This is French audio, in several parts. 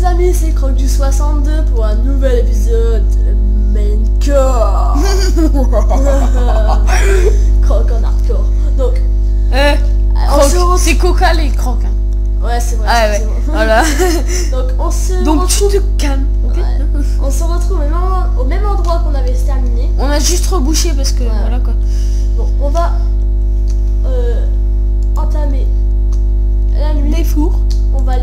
les amis, c'est Croc du 62 pour un nouvel épisode de Maincore. Croc en hardcore. Donc, c'est Coca les crocs. Hein. Ouais, c'est vrai. Ah ouais, voilà. Donc, on se Donc retrouve... tu te calmes, ok? Ouais. On se retrouve au même endroit qu'on avait terminé. On a juste rebouché parce que voilà quoi. Bon, on va entamer la nuit. Des fours. On va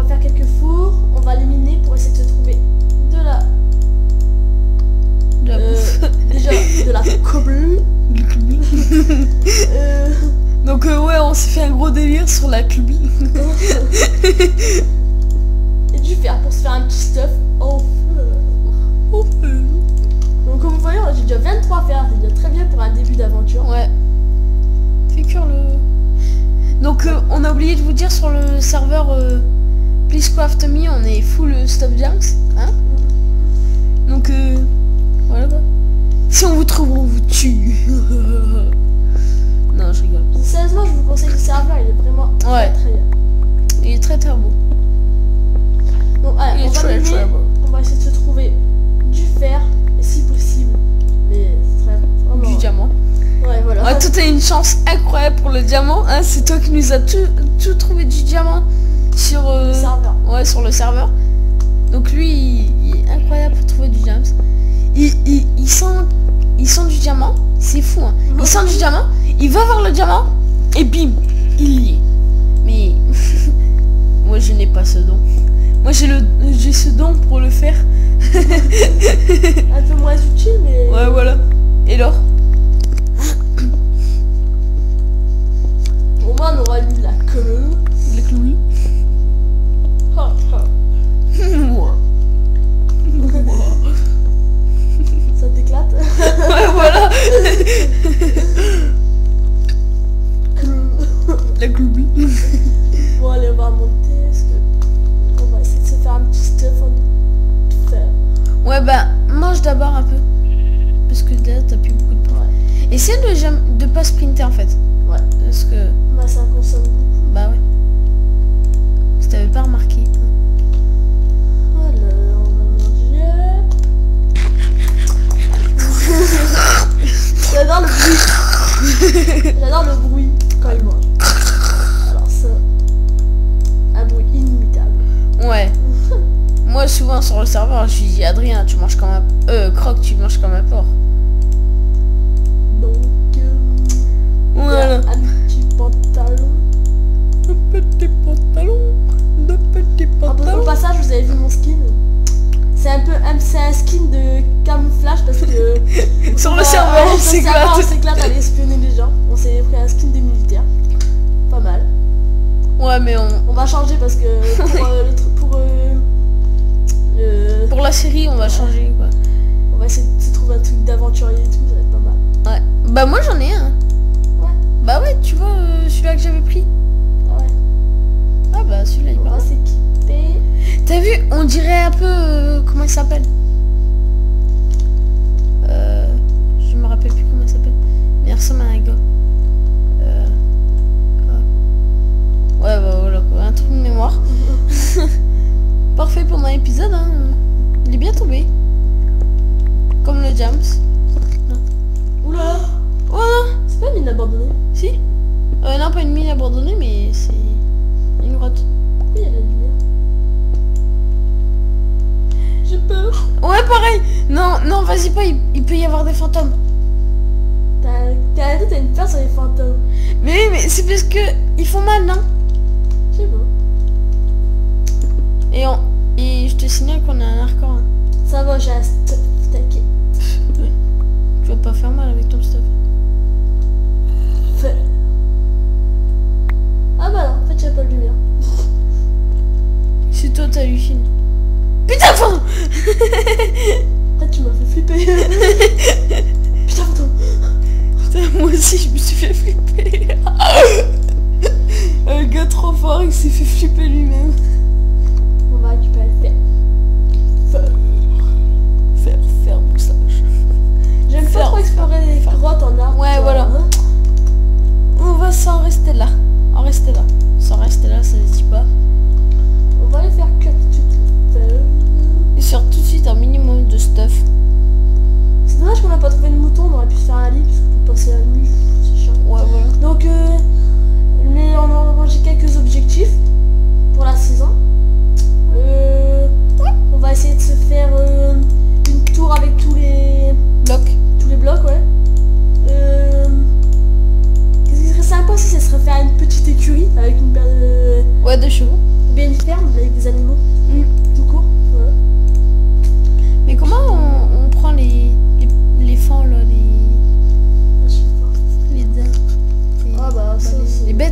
faire quelques fours. On va les miner pour essayer de se trouver de la bouffe. Déjà de la cobble. Donc ouais, on s'est fait un gros délire sur la club. Et du fer pour se faire un petit stuff au feu. Donc comme vous voyez, j'ai déjà 23 fers, c'est déjà très bien pour un début d'aventure. Ouais. Fais cuire le... Donc on a oublié de vous dire sur le serveur Please Craft Me, on est full stuff jams, hein. Donc voilà quoi. Si on vous trouve, on vous tue. Non, je rigole. Sérieusement, je vous conseille le serveur, il est vraiment très bien. Il est très beau. Donc allez, on va essayer de se trouver du fer, si possible. Mais du diamant. Ouais, voilà. Ouais, toi t'as une chance incroyable pour le diamant, hein. C'est toi qui nous as tout trouvé du diamant sur le serveur. Ouais, sur le serveur. Donc lui, il est incroyable pour trouver du diamant. Il sent du diamant, c'est fou, hein. Il sent du diamant, il va voir le diamant et bim, il y est. Mais moi je n'ai pas ce don. Moi j'ai ce don pour le faire. Un peu moins utile, mais... Ouais, voilà. Et alors? Au moins on aura mis la queue. La clou. Moi. Ça t'éclate? Ouais, voilà. La clou. Bon, allez, on va remonter. On va essayer de se faire un petit stuff en fer. Ouais, bah, mange d'abord un peu. Parce que là, t'as plus beaucoup de points. Ouais. Essaye de pas sprinter en fait. Ouais. Parce que... Bah, ça consomme beaucoup. Bah ouais. Si t'avais pas remarqué. Alors, on va manger. J'adore le bruit. J'adore le bruit quand il mange. Alors ça, un bruit inimitable. Ouais. Moi souvent sur le serveur, je lui dis Adrien, tu manges comme un... Croc, tu manges comme un porc. Donc, voilà. un petit pantalon. Un petit pantalon. De petit pantalon. Au passage, vous avez vu mon skin. C'est un skin de camouflage parce que sur le serveur on s'éclate à aller espionner les gens. On s'est pris un skin de militaire. Pas mal. Ouais, mais on va changer parce que pour la série on va changer quoi. On va essayer de se trouver un truc d'aventurier et tout, ça va être pas mal. Ouais. Bah moi j'en ai un. Ouais. Bah ouais, tu vois celui-là que j'avais pris. Ouais. Ah bah celui-là il va s'équiper. T'as vu, on dirait un peu comment il s'appelle. Je me rappelle plus comment il s'appelle. Mais il ressemble à un gars. Ouais bah voilà quoi, un trou de mémoire. Parfait pour un épisode, hein. Il est bien tombé. Comme le Jams. Oula. Oh. C'est pas une mine abandonnée. Si. Non, pas une mine abandonnée, mais c'est une grotte. Pourquoi il y a de la lumière? J'ai peur. Ouais, pareil. Non, vas-y pas, il peut y avoir des fantômes. T'as une peur sur les fantômes. Mais c'est parce que ils font mal, non? Je sais pas. Et je te signale qu'on a un arcan. Hein. Ça va, j'ai un stuff, t'inquiète. Tu vas pas faire mal avec ton stuff. Ah bah non, en fait j'ai pas de lumière. C'est toi t'hallucines. Putain fantôme. En fait tu m'as fait flipper. Putain fantôme. Putain moi aussi je me suis fait flipper. Un gars trop fort il s'est fait flipper lui-même. On va récupérer le fer. Fer moussage. J'aime pas trop explorer les grottes en arbre. Ouais voilà. On va s'en rester là. S'en rester là, ça se dit pas. On va aller faire cut tout de suite.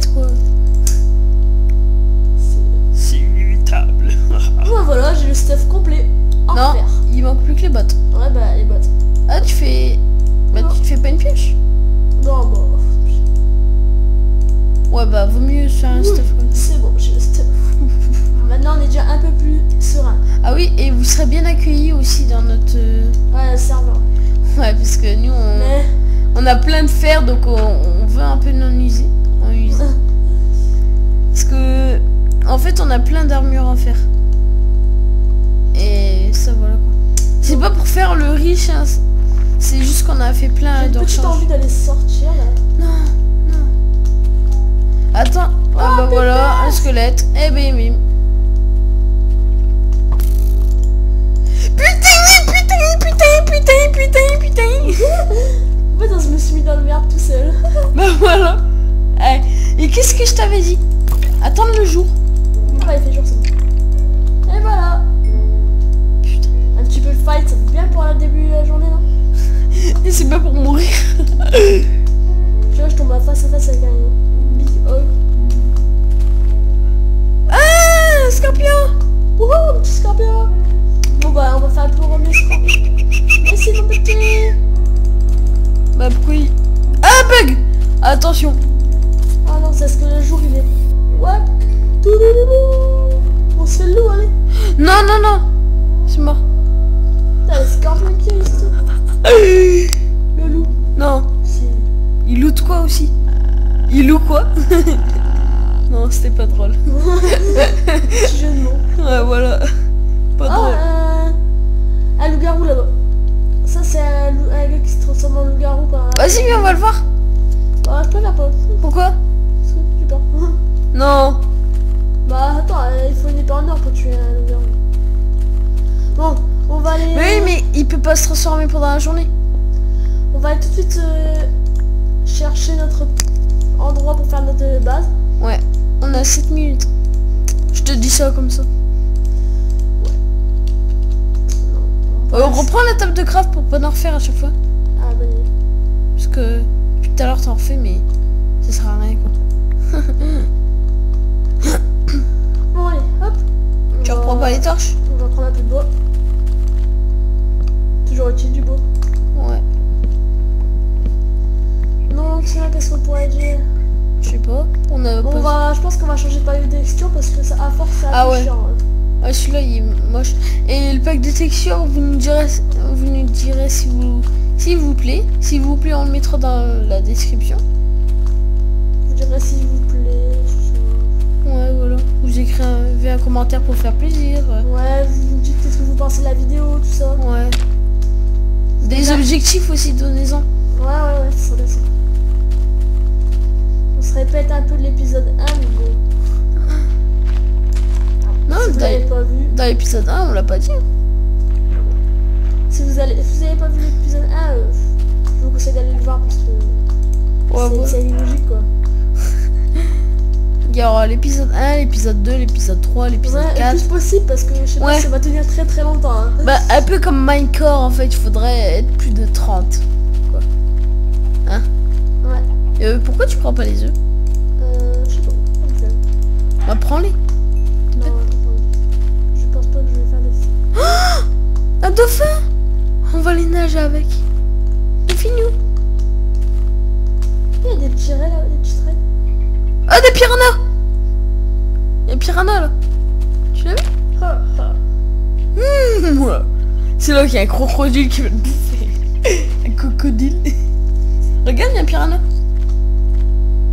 squelette quoi. C'est inévitable. Ouais, voilà, j'ai le stuff complet. En Non, fer. il manque plus que les bottes. Ouais, bah, les bottes. Ah, tu fais... Bah, Non. tu te fais pas une pioche? Non, bah. Ouais, bah, vaut mieux faire un Oui, stuff comme ça. c'est bon, j'ai le stuff. Maintenant, on est déjà un peu plus serein. Ah oui, et vous serez bien accueillis aussi dans notre... Ouais, le serveur. Ouais, parce que nous, Mais. on a plein de fer, donc on veut un peu en user. Parce que, en fait, on a plein d'armures à faire. Et ça, voilà quoi. C'est pas pour faire le riche, hein. C'est juste qu'on a fait plein J'ai de une petite rechange. envie d'aller sortir là. Non, non. Attends. Ah bah voilà, un squelette. Eh ben, bim. Putain. En fait, je me suis mis dans le merde tout seul. Bah voilà. Eh, et qu'est-ce que je t'avais dit? Attendre le jour. Ah, il fait jour, c'est bon. Et voilà. Putain. Un petit peu de fight, ça fait bien pour le début de la journée, non? Et c'est pas pour mourir. Tu vois, je tombe face à face avec un big hog. Ah, scorpion. Wouhou, un petit scorpion. Bon bah, on va faire un peu remis scorpion. Merci mon petit. Bah pourquoi il... Ah, bug. Attention. Ah non, c'est ce que le jour il est. Ouais. Touloulou. On se fait le loup, allez. Non. C'est mort. Putain, le scorpion qui est ici. Le loup. Non. Si. Il loot quoi aussi? Il loot quoi? Non, c'était pas drôle. Petit jeu de mots. Ouais, voilà. Pas drôle. Ah, un loup-garou là-bas. Ça, c'est un gars qui se transforme en loup-garou par... Vas-y, viens, on va le voir. Bah, je préfère pas. Pourquoi? Parce que j'ai peur. Non. Bah, attends, il faut une épée en or pour tuer un loup-garou. Bon, on va aller... Mais oui, mais il peut pas se transformer pendant la journée. On va aller tout de suite chercher notre endroit pour faire notre base. Ouais, on a 7 minutes. Je te dis ça comme ça. On reprend la table de craft pour pas en refaire à chaque fois. Ah, bonne idée. Parce que depuis tout à l'heure t'en refais, mais ça sert à rien quoi. Bon, allez, hop. Tu On va- reprends pas les torches? On va prendre un peu de bois. Toujours utile du bois. Ouais, Non, tiens, qu'est-ce qu'on pourrait dire? je sais pas. On a Bon, pas... je pense qu'on va changer de palette de texture parce que ça, à force, c'est un Ah peu ouais. chiant. Hein. Ah, celui-là il est moche. Et le pack de texture, vous nous direz s'il vous plaît, on le mettra dans la description. Je dirais s'il vous plaît. Ouais, voilà. Vous écrivez un commentaire pour faire plaisir. Ouais, vous me dites qu'est-ce que vous pensez de la vidéo, tout ça. Ouais. Des Déjà- objectifs aussi, donnez-en. Ouais, ça serait bien ça. On se répète un peu de l'épisode 1, mais bon. Non, Si vous l'avez pas vu, dans l'épisode 1, on l'a pas dit. si vous avez pas vu l'épisode 1, je vous conseille d'aller le voir parce que Ouais, c'est illogique quoi. Il y aura l'épisode 1, l'épisode 2, l'épisode 3, l'épisode Ouais, le 4. plus possible parce que je sais pas Ouais. si ça va tenir très très longtemps. Hein. Bah, un peu comme Minecraft, en fait, il faudrait être plus de 30. Quoi. Hein? Ouais. Pourquoi tu prends pas les œufs? Je sais pas. Bah, prends-les. Non, attends. Je pense pas que je vais faire des films. Un dauphin! On va les nager avec. C'est fini. Il y a des petits raies là, des petits traits. Ah, des piranhas! Il y a un piranha là. Tu l'as vu? Ah, ah. Ouais. C'est là qu'il y a un crocodile qui va te bouffer. Un crocodile. Regarde, il y a un piranha.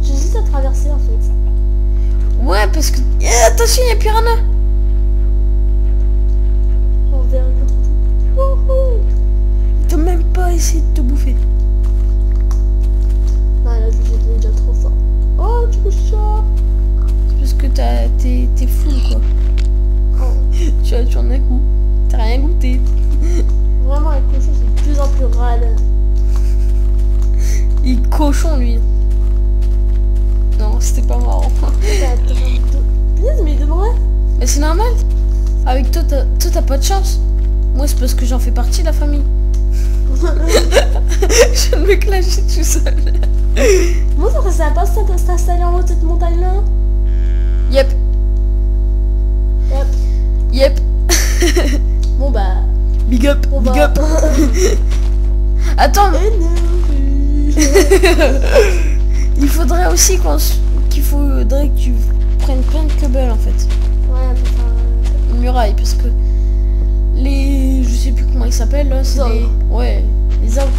J'hésite à traverser en fait. Ouais, parce que... attention, il y a un piranha. On verra contre tout. Wouhou. T'as même pas essayé de te bouffer. Non, là, j'étais déjà trop fort. Oh, tu peux ça. C'est parce que t'es full quoi. Oh. Tu en as goût. T'as rien goûté. Vraiment, avec cochon, c'est de plus en plus rade. Il est cochon lui. Non, c'était pas marrant. Punaise, mais il devrait. Mais c'est normal. Avec toi, t'as pas de chance. Moi, c'est parce que j'en fais partie de la famille. Je me clasher tout seul. Moi, ça serait sympa si t'installer en haut de cette montagne-là. Yep. Hop. Yep. Bon, bah. Big up. On Big va. up. Attends. Il faudrait aussi qu'il faudrait que tu prennes plein de cubes en fait. Ouais, on peut faire. Une muraille parce que je sais plus comment ils s'appellent là, c'est Arbres. ouais, les arbres.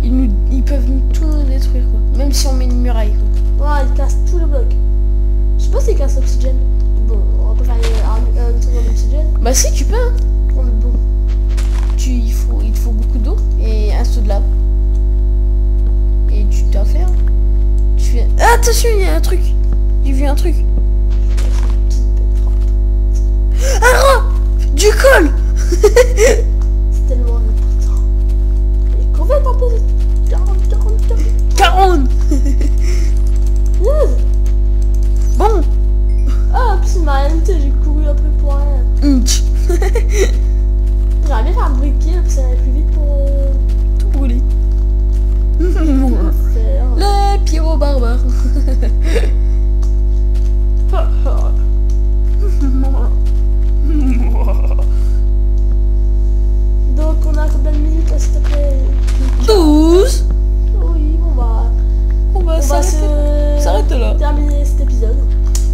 Ils peuvent tout nous détruire quoi. Même si on met une muraille quoi. Ouais, ils cassent tous les blocs. Je sais pas s'ils cassent l'oxygène. Bon, on va pas faire un truc en oxygène. Bah si tu peux hein. Ouais, mais bon. Il te faut beaucoup d'eau et un seau de lave. Et tu dois faire. Tu fais. Ah, attention, il y a un truc. J'ai vu un truc. Un rat. Du col. C'est tellement important. Et combien t'en poses 40. 40. Yes. Bon. Ah, puis c'est ma réalité, j'ai couru un peu pour rien. Inch. J'aurais bien fait un briquet, puis ça allait plus vite pour Tout brûlé. faire. Les pyro-barbares. Donc on a combien de minutes là, s'il te plaît? 12. Oui, bon bah. On va On va s'arrêter là. terminer cet épisode.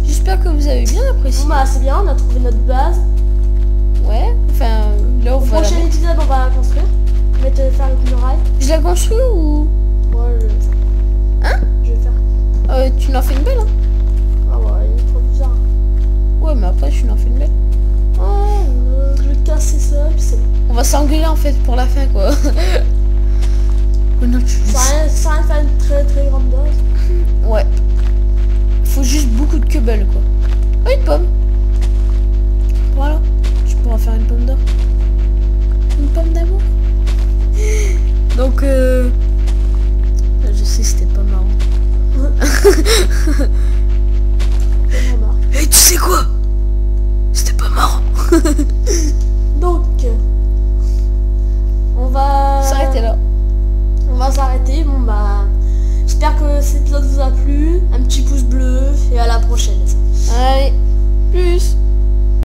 J'espère que vous avez bien apprécié. Bon bah c'est bien, on a trouvé notre base. Ouais. Enfin, là on Au va. prochain épisode on va la construire. On va te faire une muraille. Je la construis ou Moi je vais faire. Hein? Je vais faire. Tu n'en fais une belle hein? Ah ouais, il est trop bizarre. Ouais, mais après tu n'en fais une belle. Oh, je vais casser ça, puis c'est bon. On va s'engueuler en fait pour la fin quoi. Oh non, Ça sert à rien de faire une très très grande base. Ouais. Faut juste beaucoup de cubble quoi. Oh, une pomme. Voilà. Tu pourras faire une pomme d'or. Une pomme d'amour. Donc